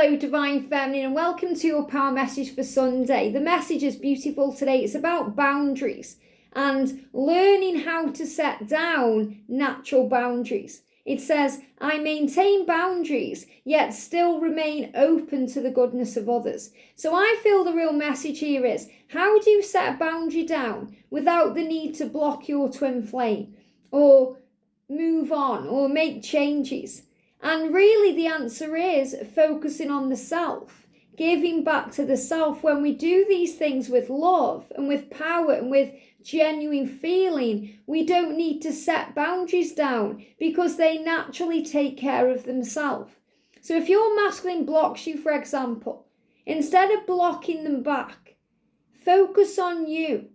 Hello, Divine Feminine, and welcome to your power message for Sunday. The message is beautiful today. It's about boundaries and learning how to set down natural boundaries. It says, I maintain boundaries, yet still remain open to the goodness of others. So I feel the real message here is, how do you set a boundary down without the need to block your twin flame or move on or make changes? And really the answer is focusing on the self, giving back to the self. When we do these things with love and with power and with genuine feeling, we don't need to set boundaries down because they naturally take care of themselves. So if your masculine blocks you, for example, instead of blocking them back, focus on you.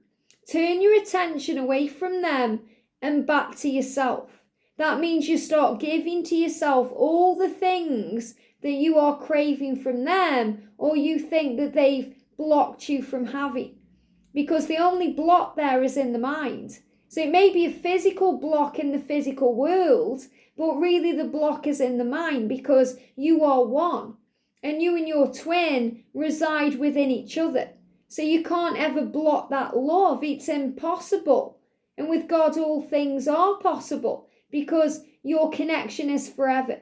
Turn your attention away from them and back to yourself. That means you start giving to yourself all the things that you are craving from them or you think that they've blocked you from having. Because the only block there is in the mind. So it may be a physical block in the physical world, but really the block is in the mind because you are one. And you and your twin reside within each other. So you can't ever block that love. It's impossible. And with God, all things are possible, because your connection is forever.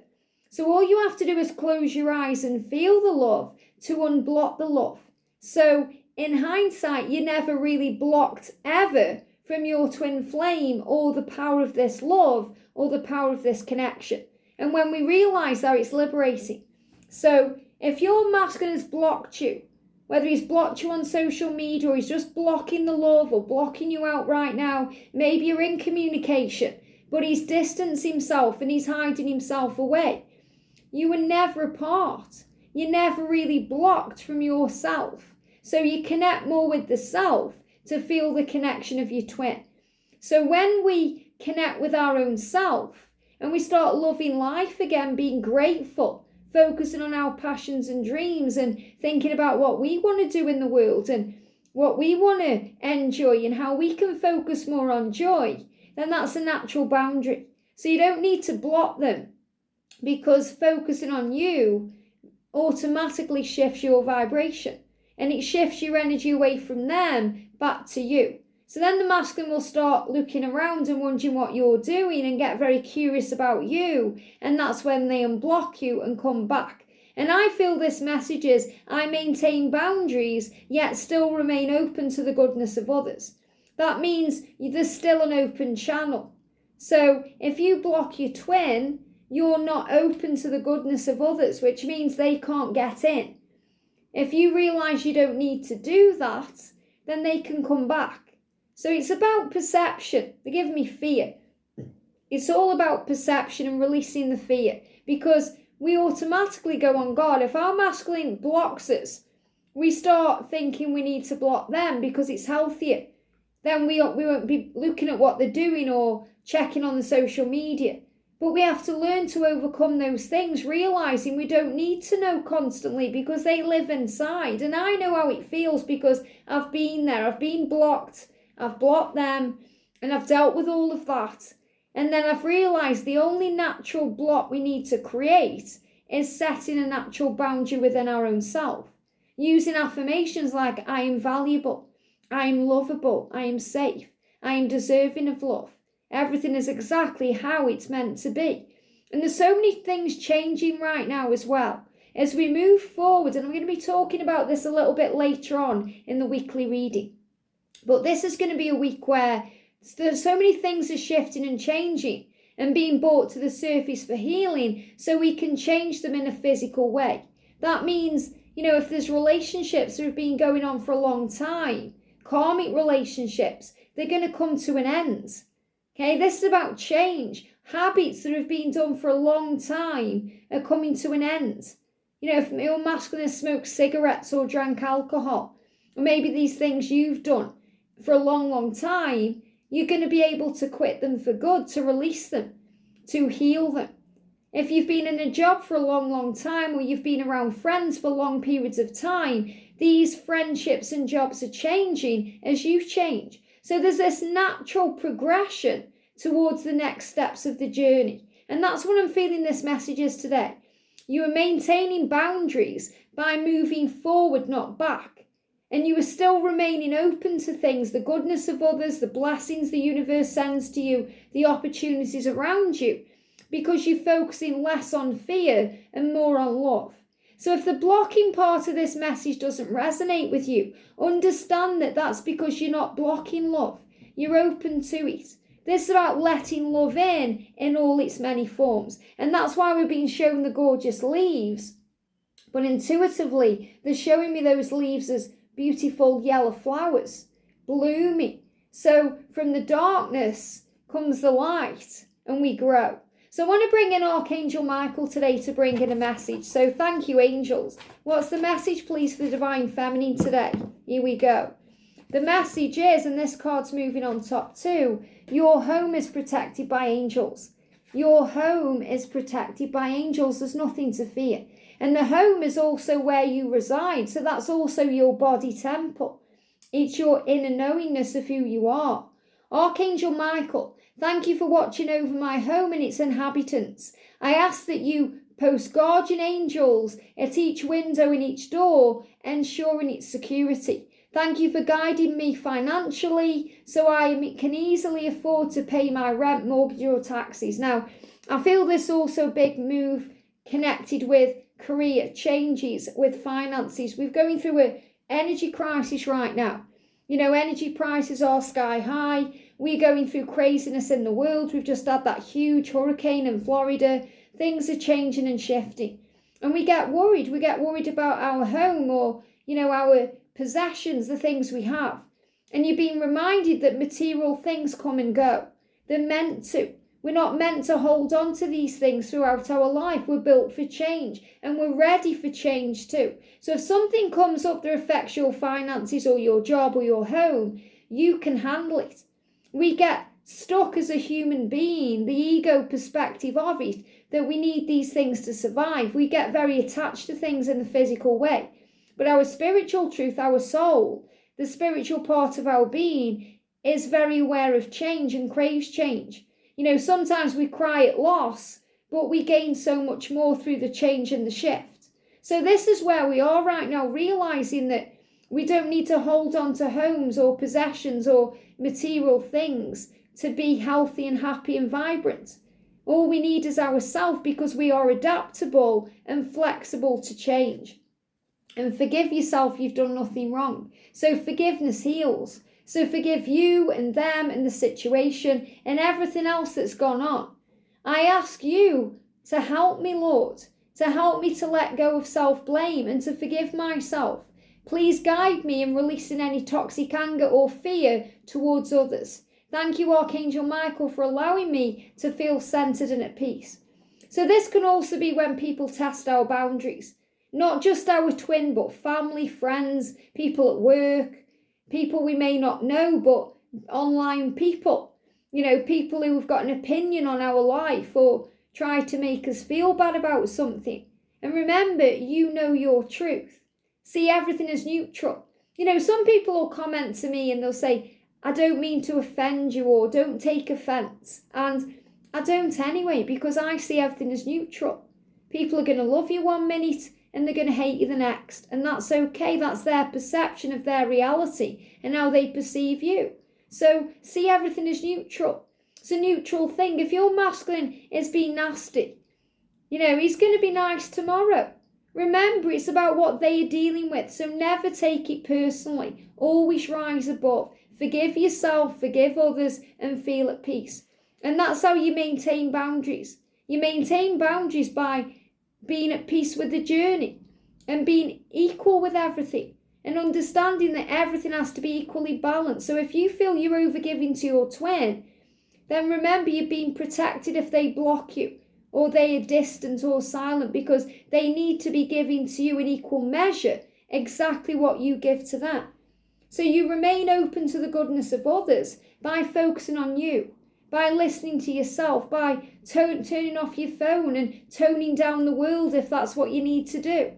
So all you have to do is close your eyes and feel the love to unblock the love. So in hindsight, you're never really blocked ever from your twin flame or the power of this love or the power of this connection. And when we realize that, it's liberating. So if your masculine has blocked you, whether he's blocked you on social media or he's just blocking the love or blocking you out right now, maybe you're in communication, but he's distanced himself and he's hiding himself away. You were never apart. You're never really blocked from yourself. So you connect more with the self to feel the connection of your twin. So when we connect with our own self and we start loving life again, being grateful, focusing on our passions and dreams and thinking about what we want to do in the world and what we want to enjoy and how we can focus more on joy, then that's a natural boundary. So you don't need to block them because focusing on you automatically shifts your vibration and it shifts your energy away from them back to you. So then the masculine will start looking around and wondering what you're doing and get very curious about you. And that's when they unblock you and come back. And I feel this message is, I maintain boundaries, yet still remain open to the goodness of others. That means there's still an open channel. So if you block your twin, you're not open to the goodness of others, which means they can't get in. If you realize you don't need to do that, then they can come back. So it's about perception. They give me fear. It's all about perception and releasing the fear, because we automatically go on God. If our masculine blocks us, we start thinking we need to block them because it's healthier. Then we won't be looking at what they're doing or checking on the social media. But we have to learn to overcome those things, realizing we don't need to know constantly because they live inside. And I know how it feels because I've been there. I've been blocked. I've blocked them and I've dealt with all of that. And then I've realized the only natural block we need to create is setting a natural boundary within our own self. Using affirmations like, I am valuable, I am lovable, I am safe, I am deserving of love. Everything is exactly how it's meant to be. And there's so many things changing right now as well. As we move forward, and I'm going to be talking about this a little bit later on in the weekly reading. But this is going to be a week where there's so many things are shifting and changing and being brought to the surface for healing so we can change them in a physical way. That means, if there's relationships that have been going on for a long time, karmic relationships, they're going to come to an end. Okay, this is about change. Habits that have been done for a long time are coming to an end. If your masculine has smoked cigarettes or drank alcohol, or maybe these things you've done for a long, long time, you're going to be able to quit them for good, to release them, to heal them. If you've been in a job for a long, long time, or you've been around friends for long periods of time, these friendships and jobs are changing as you change. So there's this natural progression towards the next steps of the journey. And that's what I'm feeling this message is today. You were maintaining boundaries by moving forward, not back. And you were still remaining open to things, the goodness of others, the blessings the universe sends to you, the opportunities around you, because you're focusing less on fear and more on love. So if the blocking part of this message doesn't resonate with you, understand that that's because you're not blocking love. You're open to it. This is about letting love in all its many forms. And that's why we're being shown the gorgeous leaves. But intuitively, they're showing me those leaves as beautiful yellow flowers, blooming. So from the darkness comes the light and we grow. So I want to bring in Archangel Michael today to bring in a message. So thank you, angels. What's the message, please, for the Divine Feminine today? Here we go. The message is, and this card's moving on top too, your home is protected by angels. Your home is protected by angels. There's nothing to fear. And the home is also where you reside. So that's also your body temple. It's your inner knowingness of who you are. Archangel Michael, thank you for watching over my home and its inhabitants. I ask that you post guardian angels at each window and each door, ensuring its security. Thank you for guiding me financially so I can easily afford to pay my rent, mortgage or taxes. Now, I feel this also a big move connected with career changes, with finances. We're going through an energy crisis right now. You know, energy prices are sky high. We're going through craziness in the world. We've just had that huge hurricane in Florida. Things are changing and shifting. And we get worried. We get worried about our home or, you know, our possessions, the things we have. And you're being reminded that material things come and go. They're meant to. We're not meant to hold on to these things throughout our life. We're built for change and we're ready for change too. So if something comes up that affects your finances or your job or your home, you can handle it. We get stuck as a human being, the ego perspective of it, that we need these things to survive. We get very attached to things in the physical way. But our spiritual truth, our soul, the spiritual part of our being is very aware of change and craves change. You know, sometimes we cry at loss, but we gain so much more through the change and the shift. So this is where we are right now, realizing that we don't need to hold on to homes or possessions or material things to be healthy and happy and vibrant. All we need is ourselves, because we are adaptable and flexible to change. And forgive yourself, you've done nothing wrong. So forgiveness heals. So forgive you and them and the situation and everything else that's gone on. I ask you to help me, Lord, to help me to let go of self-blame and to forgive myself. Please guide me in releasing any toxic anger or fear towards others. Thank you, Archangel Michael, for allowing me to feel centered and at peace. So this can also be when people test our boundaries. Not just our twin, but family, friends, people at work, people we may not know, but online people. You know, people who have got an opinion on our life or try to make us feel bad about something. And remember, you know your truth. See everything as neutral. You know, some people will comment to me and they'll say, I don't mean to offend you, or don't take offence. And I don't anyway, because I see everything as neutral. People are going to love you one minute and they're going to hate you the next. And that's okay. That's their perception of their reality and how they perceive you. So see everything as neutral. It's a neutral thing. If your masculine is being nasty, you know, he's going to be nice tomorrow. Remember, it's about what they are dealing with. So never take it personally. Always rise above. Forgive yourself, forgive others, and feel at peace. And that's how you maintain boundaries. You maintain boundaries by being at peace with the journey and being equal with everything and understanding that everything has to be equally balanced. So if you feel you're overgiving to your twin, then remember you're being protected if they block you or they are distant or silent, because they need to be giving to you in equal measure exactly what you give to them. So you remain open to the goodness of others by focusing on you, by listening to yourself, by turning off your phone and toning down the world if that's what you need to do.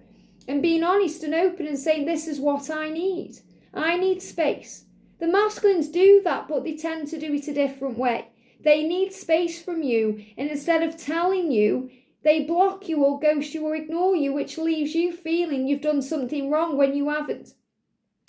And being honest and open and saying, this is what I need. I need space. The masculines do that, but they tend to do it a different way. They need space from you, and instead of telling you, They block you or ghost you or ignore you, which leaves you feeling you've done something wrong when you haven't.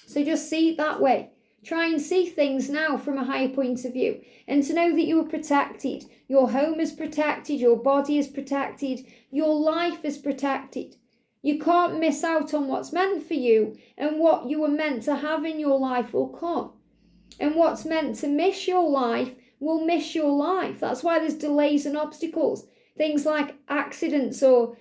So just see it that way. Try and see things now from a higher point of view, and to know that you are protected. Your home is protected, your body is protected, your life is protected. You can't miss out on what's meant for you, and what you were meant to have in your life will come. And what's meant to miss your life will miss your life. That's why there's delays and obstacles. Things like accidents or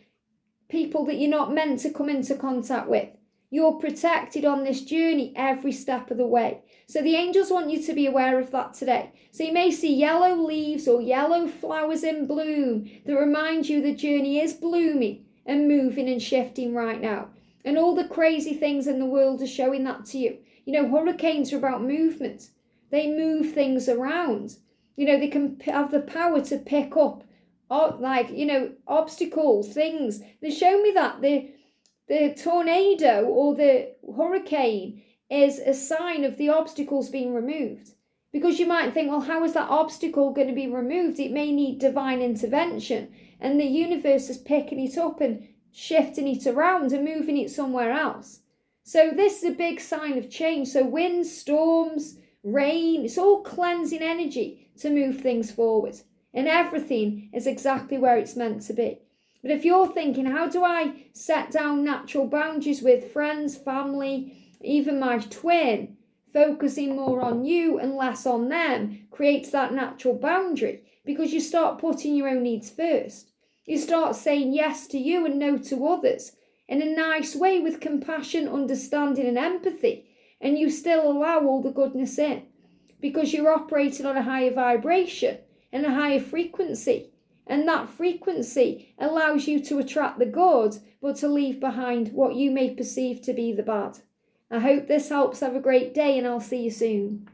people that you're not meant to come into contact with. You're protected on this journey every step of the way. So the angels want you to be aware of that today. So you may see yellow leaves or yellow flowers in bloom that remind you the journey is blooming and moving and shifting right now. And all the crazy things in the world are showing that to you. You know, hurricanes are about movement. They move things around. You know, they can have the power to pick up, obstacles, things. They show me that the tornado or the hurricane is a sign of the obstacles being removed. Because you might think, well, how is that obstacle going to be removed? It may need divine intervention. And the universe is picking it up and shifting it around and moving it somewhere else. So this is a big sign of change. So winds, storms, rain, it's all cleansing energy to move things forward. And everything is exactly where it's meant to be. But if you're thinking, how do I set down natural boundaries with friends, family, even my twin, focusing more on you and less on them creates that natural boundary, because you start putting your own needs first. You start saying yes to you and no to others in a nice way with compassion, understanding and empathy, and you still allow all the goodness in because you're operating on a higher vibration and a higher frequency. And that frequency allows you to attract the good, but to leave behind what you may perceive to be the bad. I hope this helps. Have a great day, and I'll see you soon.